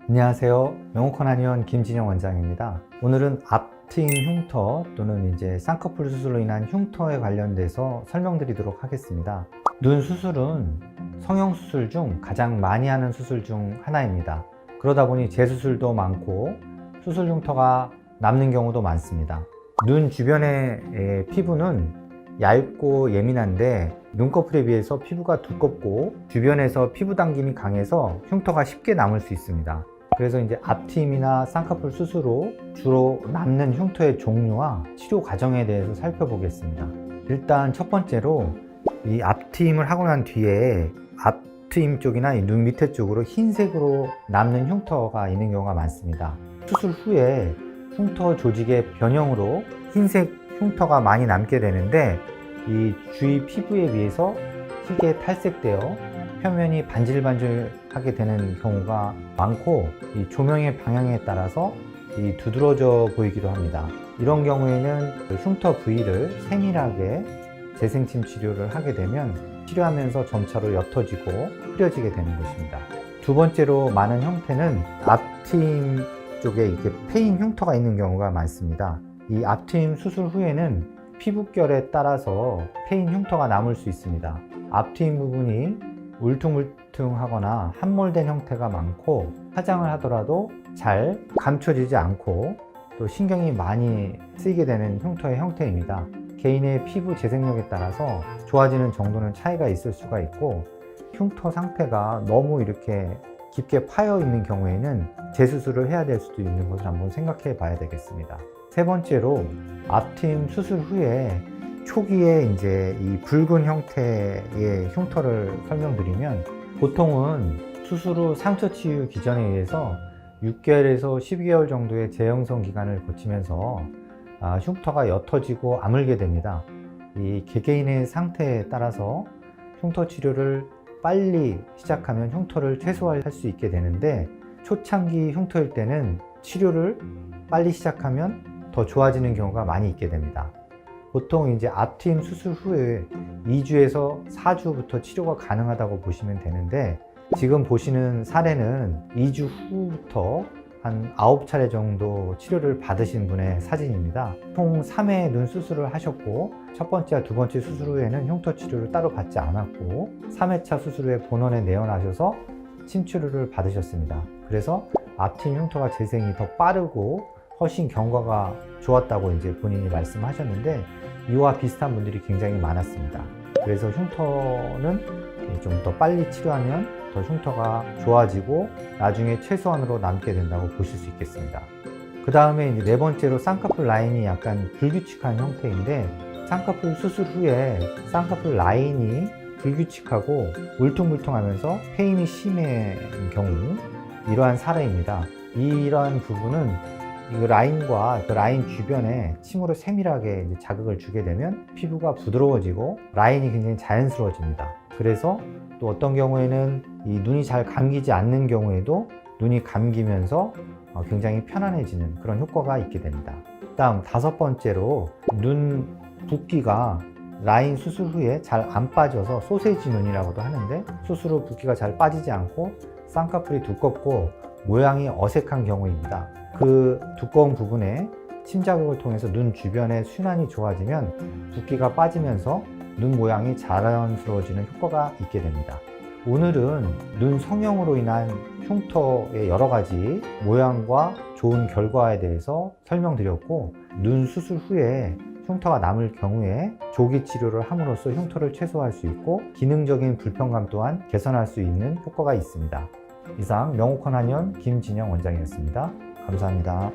안녕하세요. 명호컨 한의원 김진영 원장입니다. 오늘은 앞트임 흉터 또는 이제 쌍꺼풀 수술로 인한 흉터에 관련돼서 설명드리도록 하겠습니다. 눈 수술은 성형 수술 중 가장 많이 하는 수술 중 하나입니다. 그러다 보니 재수술도 많고 수술 흉터가 남는 경우도 많습니다. 눈 주변의 피부는 얇고 예민한데 눈꺼풀에 비해서 피부가 두껍고 주변에서 피부 당김이 강해서 흉터가 쉽게 남을 수 있습니다. 그래서 이제 앞트임이나 쌍꺼풀 수술로 주로 남는 흉터의 종류와 치료 과정에 대해서 살펴보겠습니다. 일단 첫 번째로 이 앞트임을 하고 난 뒤에 앞트임 쪽이나 이 눈 밑에 쪽으로 흰색으로 남는 흉터가 있는 경우가 많습니다. 수술 후에 흉터 조직의 변형으로 흰색 흉터가 많이 남게 되는데 이 주위 피부에 비해서 희게 탈색되어 표면이 반질반질하게 되는 경우가 많고 이 조명의 방향에 따라서 이 두드러져 보이기도 합니다. 이런 경우에는 그 흉터 부위를 세밀하게 재생침 치료를 하게 되면 치료하면서 점차로 옅어지고 흐려지게 되는 것입니다. 두 번째로 많은 형태는 앞트임 쪽에 이렇게 패인 흉터가 있는 경우가 많습니다. 이 앞트임 수술 후에는 피부결에 따라서 패인 흉터가 남을 수 있습니다. 앞트임 부분이 울퉁불퉁하거나 함몰된 형태가 많고 화장을 하더라도 잘 감춰지지 않고 또 신경이 많이 쓰이게 되는 흉터의 형태입니다. 개인의 피부 재생력에 따라서 좋아지는 정도는 차이가 있을 수가 있고 흉터 상태가 너무 이렇게 깊게 파여 있는 경우에는 재수술을 해야 될 수도 있는 것을 한번 생각해 봐야 되겠습니다. 세 번째로 앞트임 수술 후에 초기에 이제 이 붉은 형태의 흉터를 설명드리면 보통은 수술 후 상처 치유 기전에 의해서 6개월에서 12개월 정도의 재형성 기간을 거치면서 흉터가 옅어지고 아물게 됩니다. 이 개개인의 상태에 따라서 흉터 치료를 빨리 시작하면 흉터를 최소화할 수 있게 되는데 초창기 흉터일 때는 치료를 빨리 시작하면 더 좋아지는 경우가 많이 있게 됩니다. 보통 이제 앞트임 수술 후에 2주에서 4주부터 치료가 가능하다고 보시면 되는데 지금 보시는 사례는 2주 후부터 한 9차례 정도 치료를 받으신 분의 사진입니다. 총 3회 눈 수술을 하셨고 첫 번째와 두 번째 수술 후에는 흉터 치료를 따로 받지 않았고 3회차 수술 후에 본원에 내원하셔서 침 치료를 받으셨습니다. 그래서 앞트임 흉터가 재생이 더 빠르고 훨씬 경과가 좋았다고 이제 본인이 말씀하셨는데 이와 비슷한 분들이 굉장히 많았습니다. 그래서 흉터는 좀 더 빨리 치료하면 더 흉터가 좋아지고 나중에 최소한으로 남게 된다고 보실 수 있겠습니다. 그 다음에 이제 네 번째로 쌍꺼풀 라인이 약간 불규칙한 형태인데 쌍꺼풀 수술 후에 쌍꺼풀 라인이 불규칙하고 울퉁불퉁하면서 패인이 심한 경우 이러한 사례입니다. 이러한 부분은 이 라인과 그 라인 주변에 침으로 세밀하게 이제 자극을 주게 되면 피부가 부드러워지고 라인이 굉장히 자연스러워집니다. 그래서 또 어떤 경우에는 이 눈이 잘 감기지 않는 경우에도 눈이 감기면서 굉장히 편안해지는 그런 효과가 있게 됩니다. 다음 다섯 번째로 눈 붓기가 라인 수술 후에 잘 안 빠져서 소세지 눈이라고도 하는데 수술 후 붓기가 잘 빠지지 않고 쌍꺼풀이 두껍고 모양이 어색한 경우입니다. 그 두꺼운 부분에 침 자극을 통해서 눈 주변의 순환이 좋아지면 붓기가 빠지면서 눈 모양이 자연스러워지는 효과가 있게 됩니다. 오늘은 눈 성형으로 인한 흉터의 여러 가지 모양과 좋은 결과에 대해서 설명드렸고 눈 수술 후에 흉터가 남을 경우에 조기 치료를 함으로써 흉터를 최소화할 수 있고 기능적인 불편감 또한 개선할 수 있는 효과가 있습니다. 이상 명호컨 한의원 김진영 원장이었습니다. 감사합니다.